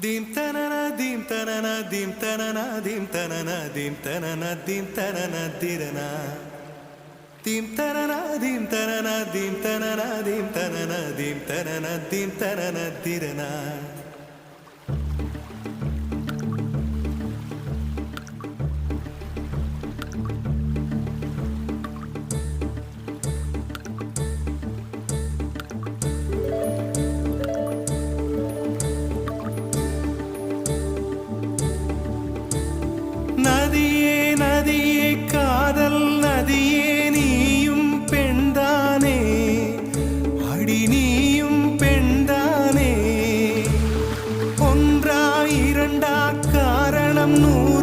Dim tanana dim tanana dim tanana dim tanana dim tanana dim tanana dirana dim tanana dim tanana dim tanana dim tanana dim tanana dim tanana dirana நதியே நதியே காதல் நதியே நீயும் பெண்தானே அடி நீயும் பெண்தானே ஒன்றா இரண்டா காரணம் 100